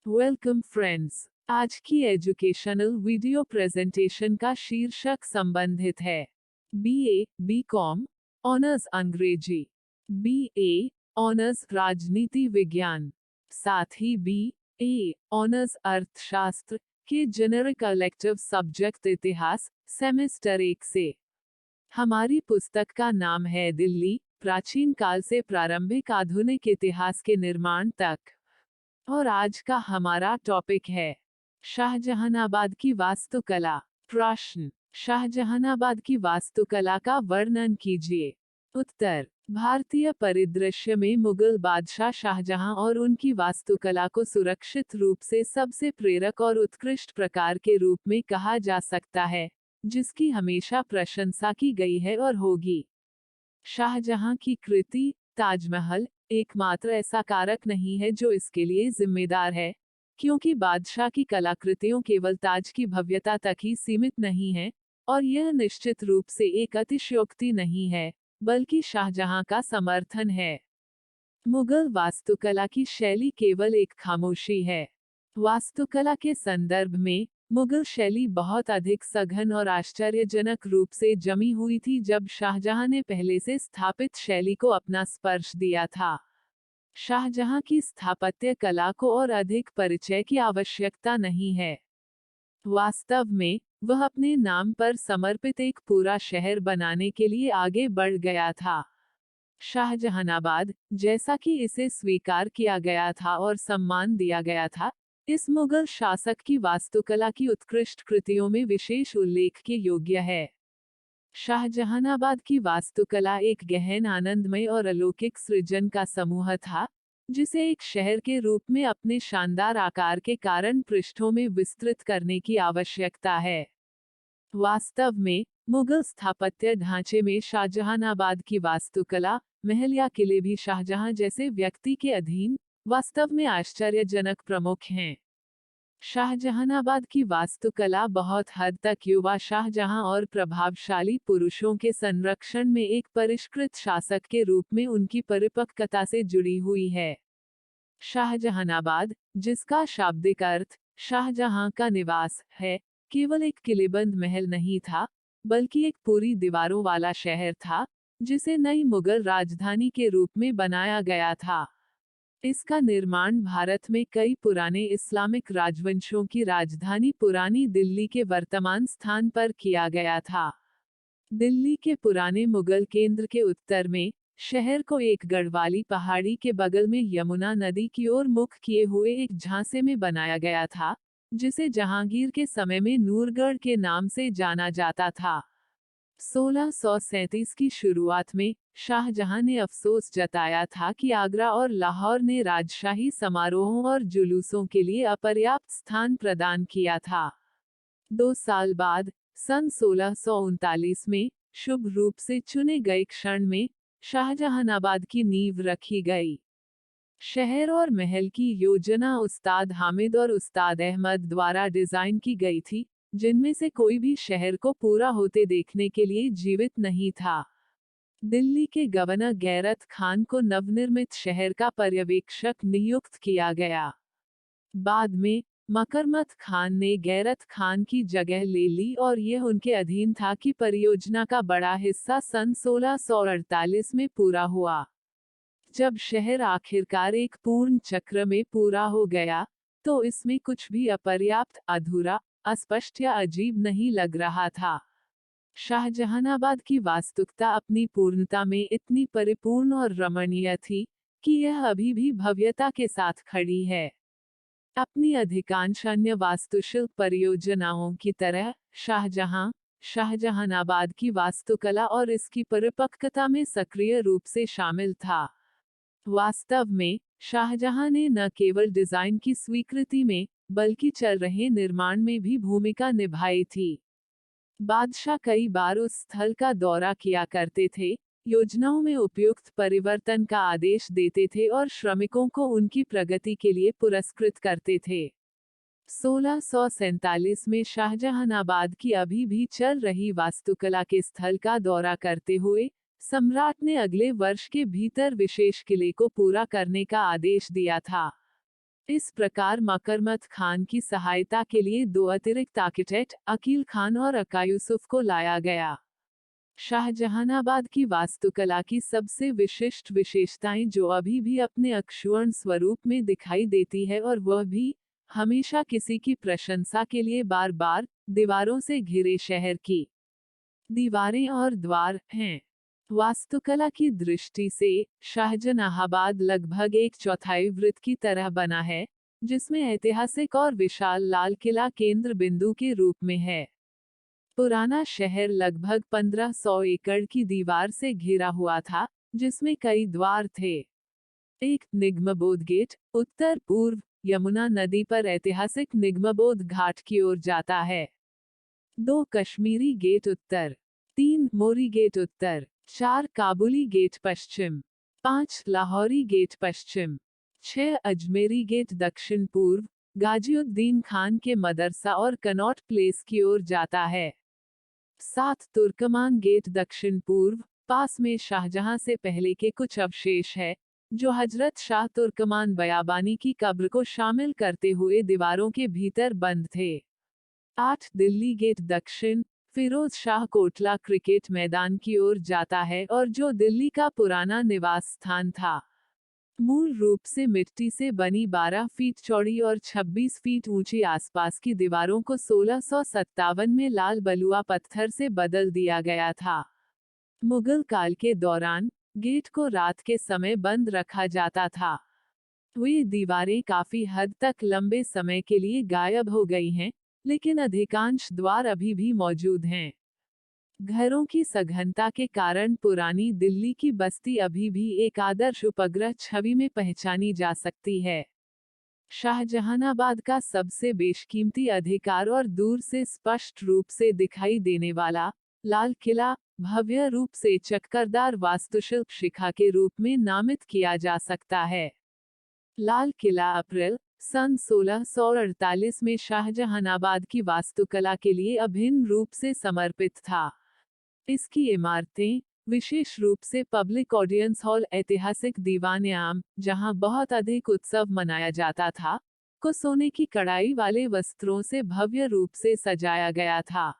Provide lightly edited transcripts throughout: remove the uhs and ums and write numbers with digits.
Welcome friends. आज की educational video presentation का शीर्षक संबंधित है बीए बीकॉम ऑनर्स अंग्रेजी, बीए ऑनर्स राजनीति विज्ञान, साथ ही बीए ऑनर्स अर्थशास्त्र के जेनरिक इलेक्टिव सब्जेक्ट इतिहास सेमेस्टर 1 से। हमारी पुस्तक का नाम है दिल्ली, प्राचीन काल से प्रारंभिक आधुनिक इतिहास के निर्माण तक। और आज का हमारा टॉपिक है शाहजहानाबाद की वास्तुकला। प्रश्न: शाहजहानाबाद की वास्तुकला का वर्णन कीजिए। उत्तर: भारतीय परिदृश्य में मुगल बादशाह शाहजहां और उनकी वास्तुकला को सुरक्षित रूप से सबसे प्रेरक और उत्कृष्ट प्रकार के रूप में कहा जा सकता है, जिसकी हमेशा प्रशंसा की गई है और होगी। शाहजहां की कृति ताजमहल एकमात्र ऐसा कारक नहीं है जो इसके लिए जिम्मेदार है, क्योंकि बादशाह की कलाकृतियों केवल ताज की भव्यता तक ही सीमित नहीं है, और यह निश्चित रूप से एक अतिशयोक्ति नहीं है, बल्कि शाहजहां का समर्थन है। मुगल वास्तुकला की शैली केवल एक खामोशी है। वास्तुकला के संदर्भ में मुगल शैली बहुत अधिक सघन और आश्चर्यजनक रूप से जमी हुई थी जब शाहजहां ने पहले से स्थापित शैली को अपना स्पर्श दिया था। शाहजहां की स्थापत्य कला को और अधिक परिचय की आवश्यकता नहीं है। वास्तव में वह अपने नाम पर समर्पित एक पूरा शहर बनाने के लिए आगे बढ़ गया था। शाहजहानाबाद, जैसा कि इसे स्वीकार किया गया था और सम्मान दिया गया था, इस मुगल शासक की वास्तुकला की उत्कृष्ट कृतियों में विशेष उल्लेख के योग्य है। शाहजहानाबाद की वास्तुकला एक गहन आनंदमय और अलौकिक सृजन का समूह था, जिसे एक शहर के रूप में अपने शानदार आकार के कारण पृष्ठों में विस्तृत करने की आवश्यकता है। वास्तव में मुगल स्थापत्य ढांचे में शाहजहानाबाद की वास्तुकला, महल या किले भी शाहजहां जैसे व्यक्ति के अधीन वास्तव में आश्चर्यजनक प्रमुख हैं। शाहजहानाबाद की वास्तुकला बहुत हद तक युवा शाहजहां और प्रभावशाली पुरुषों के संरक्षण में एक परिष्कृत शासक के रूप में उनकी परिपक्वता से जुड़ी हुई है। शाहजहानाबाद, जिसका शाब्दिक अर्थ शाहजहां का निवास है, केवल एक किलेबंद महल नहीं था, बल्कि एक पूरी दीवारों वाला शहर था, जिसे नई मुगल राजधानी के रूप में बनाया गया था। इसका निर्माण भारत में कई पुराने इस्लामिक राजवंशों की राजधानी पुरानी दिल्ली के वर्तमान स्थान पर किया गया था। दिल्ली के पुराने मुगल केंद्र के उत्तर में शहर को एक गढ़वाली पहाड़ी के बगल में यमुना नदी की ओर मुख किए हुए एक झांसे में बनाया गया था, जिसे जहांगीर के समय में नूरगढ़ के नाम से जाना जाता था। 1637 की शुरुआत में शाहजहां ने अफसोस जताया था कि आगरा और लाहौर ने राजशाही समारोहों और जुलूसों के लिए अपर्याप्त स्थान प्रदान किया था। 2 साल बाद, सन 1639 में, शुभ रूप से चुने गए क्षण में, शाहजहानाबाद की नींव रखी गई। शहर और महल की योजना उस्ताद हामिद और उस्ताद अहमद द्वारा डिजाइन की गई थी, जिनमें से कोई भी शहर को पूरा होते देखने के लिए जीवित नहीं था। दिल्ली के गवर्नर गैरत खान को नवनिर्मित शहर का पर्यवेक्षक नियुक्त किया गया। बाद में मकरमत खान ने गैरत खान की जगह ले ली और यह उनके अधीन था कि परियोजना का बड़ा हिस्सा सन 1648 में पूरा हुआ। जब शहर आखिरकार एक पूर्ण चक्र में पूरा हो गया, तो इसमें कुछ भी अपर्याप्त, अधूरा, अस्पष्ट या अजीब नहीं लग रहा था। शाहजहानाबाद की वास्तुकता अपनी पूर्णता में इतनी परिपूर्ण और रमणीय थी कि यह अभी भी भव्यता के साथ खड़ी है। अपनी अधिकांश अन्य वास्तुशिल्प परियोजनाओं की तरह शाहजहानाबाद की वास्तुकला और इसकी परिपक्वता में सक्रिय रूप से शामिल था। वास्तव में शाहजहां ने न केवल डिजाइन की स्वीकृति में, बल्कि चल रहे निर्माण में भी भूमिका निभाई थी। बादशाह कई बार उस स्थल का दौरा किया करते थे, योजनाओं में उपयुक्त परिवर्तन का आदेश देते थे और श्रमिकों को उनकी प्रगति के लिए पुरस्कृत करते थे। 1647 में शाहजहानाबाद की अभी भी चल रही वास्तुकला के स्थल का दौरा करते हुए सम्राट ने अगले वर्ष के भीतर विशेष किले को पूरा करने का आदेश दिया था। इस प्रकार मकरमत खान की सहायता के लिए 2 अतिरिक्त आर्किटेक्ट अकील खान और अका यूसुफ को लाया गया। शाहजहानाबाद की वास्तुकला की सबसे विशिष्ट विशेषताएं जो अभी भी अपने अक्षुण्ण स्वरूप में दिखाई देती है और वह भी हमेशा किसी की प्रशंसा के लिए बार बार दीवारों से घिरे शहर की दीवारें और द्वार हैं। वास्तुकला की दृष्टि से शाहजहानाबाद लगभग एक चौथाई वृत्त की तरह बना है, जिसमें ऐतिहासिक और विशाल लाल किला केंद्र बिंदु के रूप में है। पुराना शहर लगभग 1500 एकड़ की दीवार से घिरा हुआ था, जिसमें कई द्वार थे। एक निगमबोध गेट उत्तर पूर्व यमुना नदी पर ऐतिहासिक निगमबोध घाट की ओर जाता है। 2 कश्मीरी गेट उत्तर, 3 मोरी गेट उत्तर, 4 काबुली गेट पश्चिम, 5 लाहौरी गेट पश्चिम, 6 अजमेरी गेट दक्षिण पूर्व गाजिउद्दीन खान के मदरसा और कनॉट प्लेस की ओर जाता है। 7 तुर्कमान गेट दक्षिण पूर्व पास में शाहजहां से पहले के कुछ अवशेष है, जो हजरत शाह तुर्कमान बयाबानी की कब्र को शामिल करते हुए दीवारों के भीतर बंद थे। 8 दिल्ली गेट दक्षिण फिरोज शाह कोटला क्रिकेट मैदान की ओर जाता है और जो दिल्ली का पुराना निवास स्थान था। मूल रूप से मिट्टी से बनी 12 फीट चौड़ी और 26 फीट ऊंची आसपास की दीवारों को 1657 में लाल बलुआ पत्थर से बदल दिया गया था। मुगल काल के दौरान गेट को रात के समय बंद रखा जाता था। वे दीवारें काफी हद तक लंबे समय के लिए गायब हो गई हैं, लेकिन अधिकांश द्वार अभी भी मौजूद हैं। घरों की सघनता के कारण पुरानी दिल्ली की बस्ती अभी भी एक आदर्श उपग्रह छवि में पहचानी जा सकती है। शाहजहानाबाद का सबसे बेशकीमती अधिकार और दूर से स्पष्ट रूप से दिखाई देने वाला लाल किला भव्य रूप से चक्करदार वास्तुशिल्प शिखा के रूप में नामित किया जा सकता है। लाल किला अप्रैल सन 1648 में शाहजहानाबाद की वास्तुकला के लिए अभिन्न रूप से समर्पित था। इसकी इमारतें, विशेष रूप से पब्लिक ऑडियंस हॉल, ऐतिहासिक दीवान आम, जहां बहुत अधिक उत्सव मनाया जाता था, को सोने की कढ़ाई वाले वस्त्रों से भव्य रूप से सजाया गया था।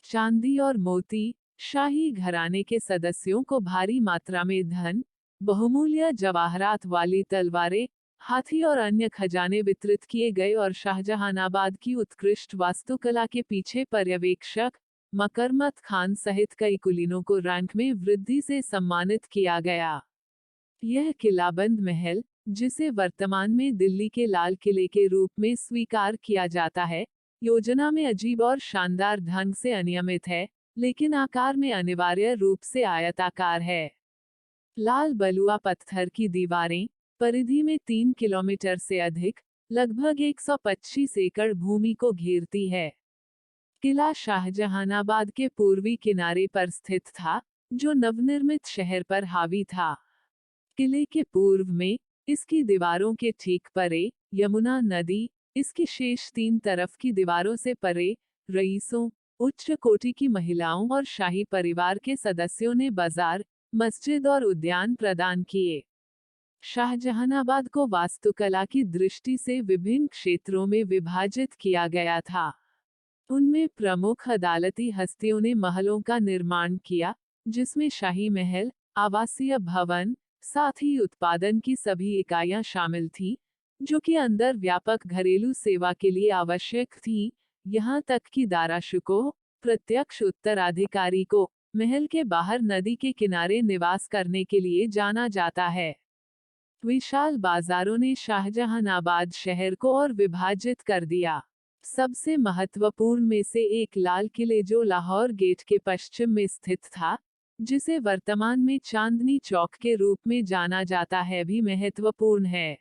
चांदी और मोती, शाही घराने के सदस्यों को भारी मात्रा में धन, बहुमूल्य जवाहरात वाली तलवारें, हाथी और अन्य खजाने वितरित किए गए और शाहजहानाबाद की उत्कृष्ट वास्तुकला के पीछे पर्यवेक्षक मकरमत खान सहित कई कुलीनों को रैंक में वृद्धि से सम्मानित किया गया। यह किलाबंद महल, जिसे वर्तमान में दिल्ली के लाल किले के रूप में स्वीकार किया जाता है, योजना में अजीब और शानदार ढंग से अनियमित है, लेकिन आकार में अनिवार्य रूप से आयताकार है। लाल बलुआ पत्थर की दीवारें, परिधि में 3 किलोमीटर से अधिक, लगभग 125 एकड़ भूमि को घेरती है। किला शाहजहानाबाद के पूर्वी किनारे पर स्थित था, जो नवनिर्मित शहर पर हावी था। किले के पूर्व में, इसकी दीवारों के ठीक परे, यमुना नदी, इसकी शेष 3 तरफ की दीवारों से परे, रईसों, उच्च कोटि की महिलाओं और शाही परिवार के सदस्यों ने बाजार, मस्जिद और उद्यान प्रदान किए। शाहजहानाबाद को वास्तुकला की दृष्टि से विभिन्न क्षेत्रों में विभाजित किया गया था। उनमें प्रमुख अदालती हस्तियों ने महलों का निर्माण किया, जिसमें शाही महल, आवासीय भवन, साथ ही उत्पादन की सभी इकाइयां शामिल थीं, जो कि अंदर व्यापक घरेलू सेवा के लिए आवश्यक थीं, यहाँ तक कि दाराशुको, प्रत्यक्ष उत्तराधिकारी को, महल के बाहर नदी के किनारे निवास करने के लिए जाना जाता है। विशाल बाजारों ने शाहजहानाबाद शहर को और विभाजित कर दिया। सबसे महत्वपूर्ण में से एक लाल किले जो लाहौर गेट के पश्चिम में स्थित था, जिसे वर्तमान में चांदनी चौक के रूप में जाना जाता है, भी महत्वपूर्ण है।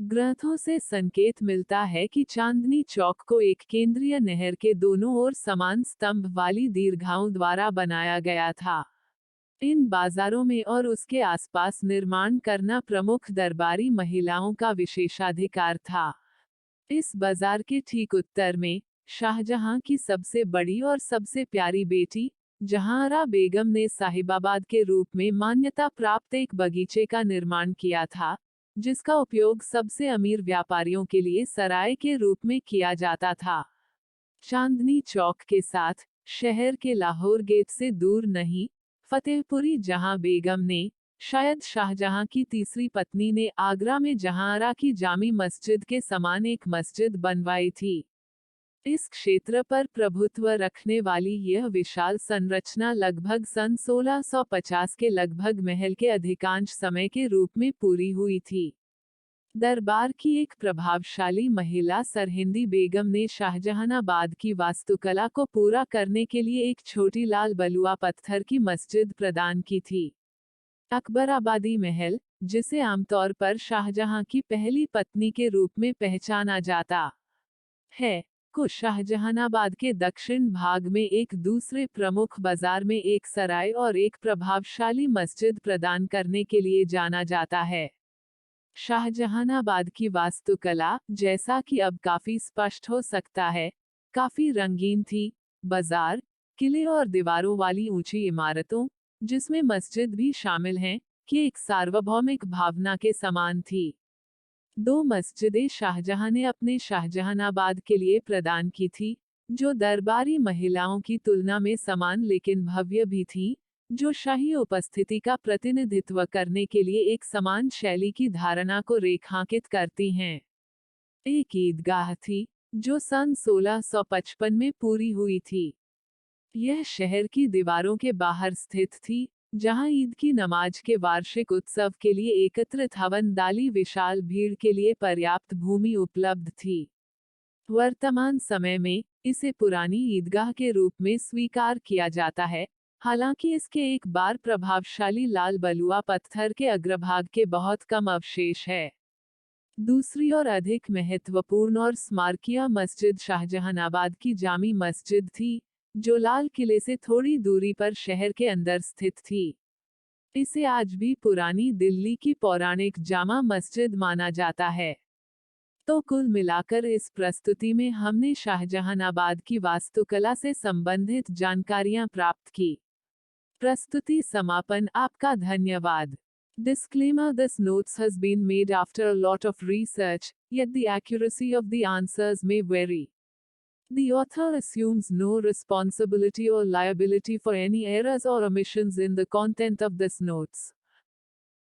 ग्रंथों से संकेत मिलता है कि चांदनी चौक को एक केंद्रीय नहर के दोनों ओर समान स्तंभ वाली दीर्घाओं द्वारा बनाया गया था। इन बाजारों में और उसके आसपास निर्माण करना प्रमुख दरबारी महिलाओं का विशेषाधिकार था। इस बाजार के ठीक उत्तर में, शाहजहां की सबसे बड़ी और सबसे प्यारी बेटी, जहांआरा बेगम ने साहिबाबाद के रूप में मान्यता प्राप्त एक बगीचे का निर्माण किया था, जिसका उपयोग सबसे अमीर व्यापारियों के लिए सराय के रूप में किया जाता था। चांदनी चौक के साथ, शहर के लाहौर गेट से दूर नहीं, फतेहपुरी जहां बेगम ने, शायद शाहजहां की तीसरी पत्नी ने आगरा में जहांआरा की जामी मस्जिद के समान एक मस्जिद बनवाई थी। इस क्षेत्र पर प्रभुत्व रखने वाली यह विशाल संरचना लगभग सन 1650 के लगभग महल के अधिकांश समय के रूप में पूरी हुई थी। दरबार की एक प्रभावशाली महिला सरहिंदी बेगम ने शाहजहानाबाद की वास्तुकला को पूरा करने के लिए एक छोटी लाल बलुआ पत्थर की मस्जिद प्रदान की थी। अकबराबादी महल, जिसे आमतौर पर शाहजहां की पहली पत्नी के रूप में पहचाना जाता है, को शाहजहानाबाद के दक्षिण भाग में एक दूसरे प्रमुख बाजार में एक सराय और एक प्रभावशाली मस्जिद प्रदान करने के लिए जाना जाता है। शाहजहानाबाद की वास्तुकला, जैसा कि अब काफी स्पष्ट हो सकता है, काफी रंगीन थी। बाजार, किले और दीवारों वाली ऊंची इमारतों, जिसमें मस्जिद भी शामिल हैं, की एक सार्वभौमिक भावना के समान थी। 2 मस्जिदें शाहजहां ने अपने शाहजहानाबाद के लिए प्रदान की थी, जो दरबारी महिलाओं की तुलना में समान लेकिन भव्य भी थीं, जो शाही उपस्थिति का प्रतिनिधित्व करने के लिए एक समान शैली की धारणा को रेखांकित करती हैं। एक ईदगाह थी, जो सन 1655 में पूरी हुई थी। यह शहर की दीवारों के बाहर स्थित थी, जहां ईद की नमाज के वार्षिक उत्सव के लिए एकत्रित हवनदाली विशाल भीड़ के लिए पर्याप्त भूमि उपलब्ध थी। वर्तमान समय में, इसे पुरानी ईदगाह के रूप में स्वीकार किया जाता है, हालांकि इसके एक बार प्रभावशाली लाल बलुआ पत्थर के अग्रभाग के बहुत कम अवशेष है। दूसरी और अधिक महत्वपूर्ण और स्मारकीय मस्जिद शाहजहानाबाद की जामी मस्जिद थी, जो लाल किले से थोड़ी दूरी पर शहर के अंदर स्थित थी। इसे आज भी पुरानी दिल्ली की पौराणिक जामा मस्जिद माना जाता है। तो कुल मिलाकर इस प्रस्तुति में हमने शाहजहानाबाद की वास्तुकला से संबंधित जानकारियां प्राप्त की। प्रस्तुति समापन। आपका धन्यवाद। Disclaimer: This notes has been made after a lot of research, yet the accuracy of the answers may vary. The author assumes no responsibility or liability for any errors or omissions in the content of this notes.